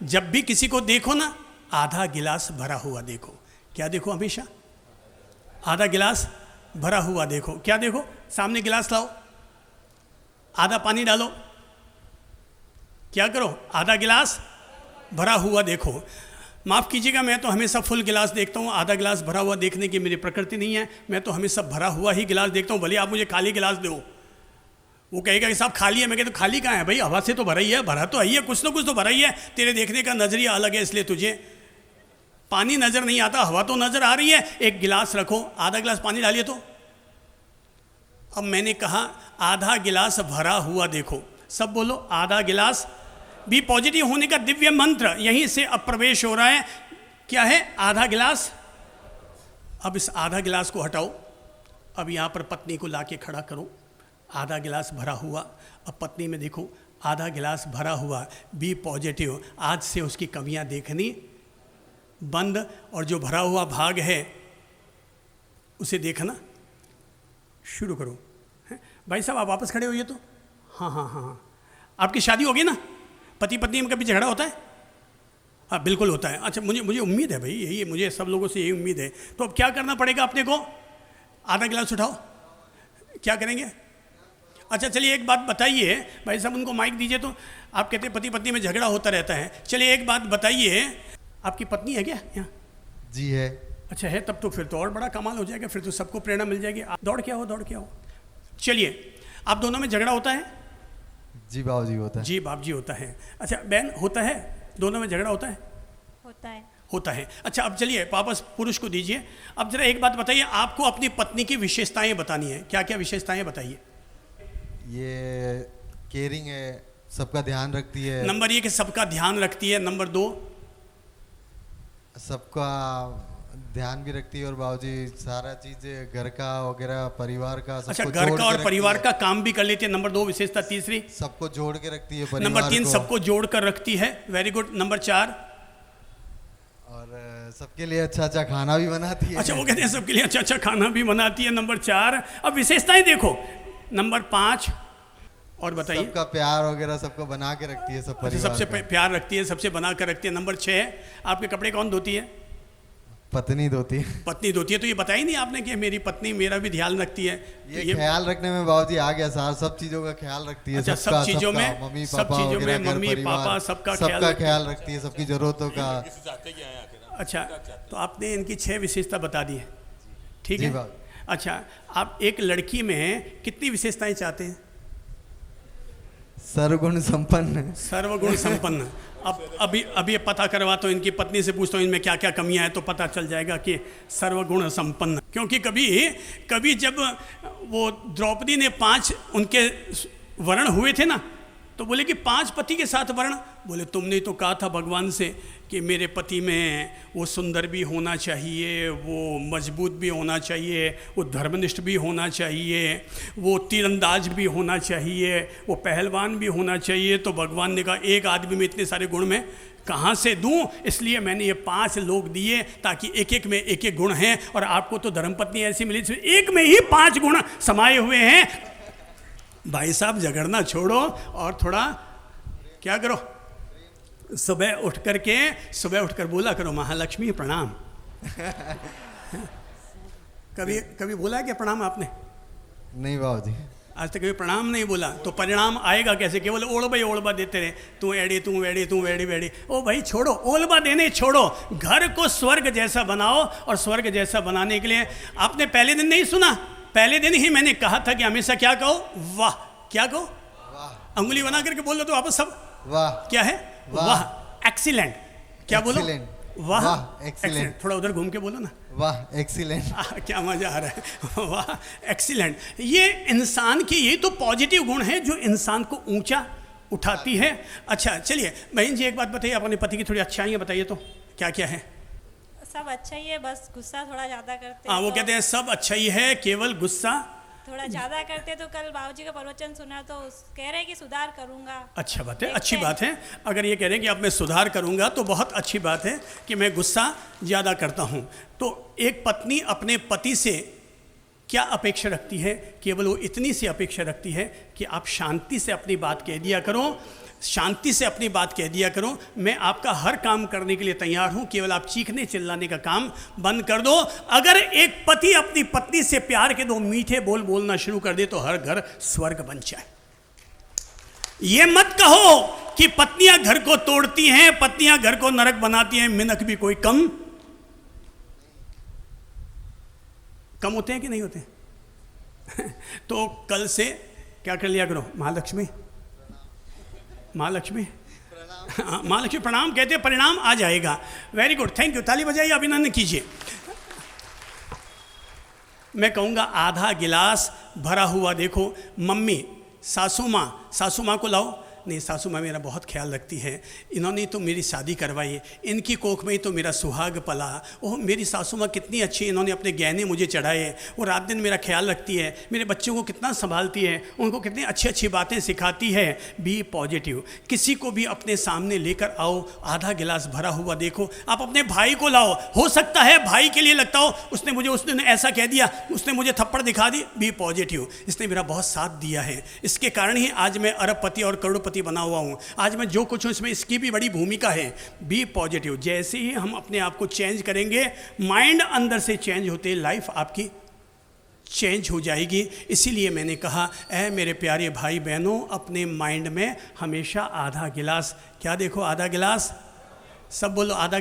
जब भी किसी को देखो ना, आधा गिलास भरा हुआ देखो। क्या देखो? हमेशा आधा गिलास भरा हुआ देखो। क्या देखो? सामने गिलास लाओ, आधा पानी डालो, क्या करो? आधा गिलास भरा हुआ देखो। माफ़ कीजिएगा, मैं तो हमेशा फुल गिलास देखता हूँ, आधा गिलास भरा हुआ देखने की मेरी प्रकृति नहीं है। मैं तो हमेशा भरा हुआ ही गिलास देखता हूँ। भले आप मुझे खाली गिलास दो, वो कहेगा कि साहब खाली है, मैं कहता खाली कहाँ है भाई, हवा से तो भरा ही है, भरा तो है, कुछ ना कुछ तो भरा ही है। तेरे देखने का नजरिया अलग है, इसलिए तुझे पानी नजर नहीं आता, हवा तो नजर आ रही है। एक गिलास रखो, आधा गिलास पानी डालिए तो। अब मैंने कहा आधा गिलास भरा हुआ देखो। सब बोलो आधा गिलास। बी पॉजिटिव होने का दिव्य मंत्र यहीं से अब प्रवेश हो रहा है। क्या है? आधा गिलास। अब इस आधा गिलास को हटाओ। अब यहाँ पर पत्नी को लाके खड़ा करो, आधा गिलास भरा हुआ। अब पत्नी में देखो, आधा गिलास भरा हुआ। Be positive. आज से उसकी कमियां देखनी बंद, और जो भरा हुआ भाग है उसे देखना शुरू करो। भाई साहब आप वापस खड़े होइए तो। हाँ हाँ हाँ हाँ, आपकी शादी होगी ना? पति पत्नी में कभी झगड़ा होता है? हाँ बिल्कुल होता है। अच्छा, मुझे उम्मीद है भाई, यही मुझे सब लोगों से यही उम्मीद है। तो अब क्या करना पड़ेगा अपने को? आधा गिलास उठाओ। क्या करेंगे? अच्छा चलिए एक बात बताइए, भाई साहब उनको माइक दीजिए। तो आप कहते हैं पति पत्नी में झगड़ा होता रहता है। चलिए एक बात बताइए, आपकी पत्नी है क्या यहाँ? जी है। अच्छा है, तब तो फिर तो और बड़ा कमाल हो जाएगा, फिर तो सबको प्रेरणा मिल जाएगी। आप दौड़ के आओ, दौड़ के आओ। चलिए, आप दोनों में झगड़ा होता है? जी बाबूजी होता है। जी बाप जी होता है। अच्छा बहन होता है? दोनों में झगड़ा होता है? होता है। होता है। अच्छा अब चलिए वापस पुरुष को दीजिए। अब जरा एक बात बताइए, आपको अपनी पत्नी की विशेषताएं बतानी है। क्या क्या विशेषताएं बताइए? ये केयरिंग है, सबका ध्यान रखती है। नंबर 1 सबका ध्यान रखती है। नंबर 2 सबका ध्यान भी रखती है, और बाबूजी सारा चीज घर का वगैरह परिवार का अच्छा, घर का और परिवार का काम भी कर लेती है। नंबर 2 विशेषता। तीसरी सबको जोड़ के रखती है। नंबर 3 सबको जोड़ कर रखती है। Very good. नंबर 4 और सबके लिए अच्छा अच्छा खाना भी बनाती है। अच्छा, वो कहते हैं सबके लिए अच्छा अच्छा खाना भी बनाती है। नंबर 4। अब विशेषताएं देखो। नंबर 5 और बताइए। सबका प्यार वगैरह सबको बना के रखती है, सब परिवार सबसे का। प्यार रखती है, सबसे बना कर रखती है। नंबर 6 आपके कपड़े कौन धोती है? पत्नी धोती है। पत्नी धोती है। तो ये बताया ही नहीं आपने कि मेरी पत्नी मेरा भी ध्यान रखती है। ये ख्याल रखने में बाबूजी आ गया सार, सब चीजों का ख्याल रखती है। अच्छा, सब चीजों में, मम्मी सब पापा चीजों में वगैरह, मम्मी पापा सबका ख्याल रखती है, सबकी जरूरतों का। अच्छा, तो आपने इनकी 6 विशेषता बता दी है, ठीक है। अच्छा, आप एक लड़की में कितनी विशेषताएं चाहते हैं? सर्वगुण संपन्न। सर्वगुण संपन्न। अब अभी पता करवाता हूँ, इनकी पत्नी से पूछता हूँ इनमें क्या क्या कमियां हैं, तो पता चल जाएगा कि सर्वगुण संपन्न। क्योंकि कभी जब वो द्रौपदी ने 5 उनके वर्ण हुए थे ना, तो बोले कि 5 पति के साथ वर्ण। बोले तुमने तो कहा था भगवान से कि मेरे पति में वो सुंदर भी होना चाहिए, वो मजबूत भी होना चाहिए, वो धर्मनिष्ठ भी होना चाहिए, वो तीरंदाज भी होना चाहिए, वो पहलवान भी होना चाहिए। तो भगवान ने कहा एक आदमी में इतने सारे गुण मैं कहाँ से दूँ? इसलिए मैंने ये 5 लोग दिए, ताकि एक एक में एक एक गुण हैं। और आपको तो धर्मपत्नी ऐसी मिली एक में ही 5 गुण समाये हुए हैं। भाई साहब झगड़ना छोड़ो और थोड़ा क्या करो, सुबह उठ कर बोला करो महालक्ष्मी प्रणाम। कभी बोला है क्या प्रणाम आपने? नहीं बाबूजी, आज तक कभी प्रणाम नहीं बोला, तो परिणाम आएगा कैसे? केवल ओलबा देते रहे, तू एड़ी तू वेड़ी तू वेड़ी वेड़ी। ओ भाई छोड़ो, ओलबा देने छोड़ो, घर को स्वर्ग जैसा बनाओ। और स्वर्ग जैसा बनाने के लिए आपने पहले दिन नहीं सुना, पहले दिन ही मैंने कहा था कि हमेशा क्या कहो? वाह। क्या कहो? वाह। अंगुली बना करके बोल लो तो वापस सब वाह। क्या है? वाह। एक्सीलेंट। क्या बोलो? वाह एक्सीलेंट। थोड़ा उधर घूम के बोलो ना। वाह एक्सीलेंट। क्या मजा आ रहा है। वाह एक्सीलेंट। ये इंसान की, ये तो पॉजिटिव गुण है जो इंसान को ऊंचा उठाती है। अच्छा चलिए बहन जी एक बात बताइए, अपने पति की थोड़ी अच्छाइयाँ बताइए तो क्या क्या है? सब अच्छा ही है, बस गुस्सा थोड़ा ज्यादा करते हैं। हाँ, वो कहते हैं सब अच्छा ही है, केवल गुस्सा थोड़ा ज्यादा करते। तो कल बाबूजी का प्रवचन सुना तो कह रहे हैं कि सुधार करूंगा। अच्छा बात है, अच्छी बात है। अगर ये कह रहे हैं कि अब मैं सुधार करूंगा तो बहुत अच्छी बात है कि मैं गुस्सा ज़्यादा करता हूँ। तो एक पत्नी अपने पति से क्या अपेक्षा रखती है? केवल वो इतनी सी अपेक्षा रखती है कि आप शांति से अपनी बात कह दिया करो, शांति से अपनी बात कह दिया करो। मैं आपका हर काम करने के लिए तैयार हूं, केवल आप चीखने चिल्लाने का काम बंद कर दो। अगर एक पति अपनी पत्नी से प्यार के 2 मीठे बोल बोलना शुरू कर दे तो हर घर स्वर्ग बन जाए। ये मत कहो कि पत्नियां घर को तोड़ती हैं, पत्नियां घर को नरक बनाती हैं। मिनख भी कोई कम होते हैं कि नहीं होते? तो कल से क्या कर लिया करो, महालक्ष्मी प्रणाम कहते हैं, परिणाम आ जाएगा। वेरी गुड, थैंक यू, ताली बजाइए, अभिनंदन कीजिए। मैं कहूँगा आधा गिलास भरा हुआ देखो। मम्मी, सासू माँ को लाओ। नहीं, सासू माँ मेरा बहुत ख्याल रखती है, इन्होंने तो मेरी शादी करवाई, इनकी कोख में ही तो मेरा सुहाग पला। ओह मेरी सासू माँ कितनी अच्छी, इन्होंने अपने गहने मुझे चढ़ाए, वो रात दिन मेरा ख्याल रखती है, मेरे बच्चों को कितना संभालती है, उनको कितनी अच्छी अच्छी बातें सिखाती है। बी पॉजिटिव, किसी को भी अपने सामने लेकर आओ, आधा गिलास भरा हुआ देखो। आप अपने भाई को लाओ, हो सकता है भाई के लिए लगता हो उसने मुझे उस दिन ऐसा कह दिया, उसने मुझे थप्पड़ दिखा दी। बी पॉजिटिव, इसने मेरा बहुत साथ दिया है, इसके कारण ही आज मैं अरबपति और करोड़पति बना हुआ हूं। आज मैं जो कुछ हूं इसमें इसकी भी बड़ी भूमिका है। Be positive. जैसे ही हम अपने आप को चेंज करेंगे, माइंड अंदर से चेंज होते, लाइफ आपकी चेंज हो जाएगी। इसीलिए मैंने कहा, ऐ मेरे प्यारे भाई बहनों, अपने माइंड में हमेशा आधा गिलास, क्या देखो, आधा गिलास, सब बोलो आधा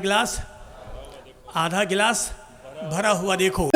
गिलास भरा हुआ देखो।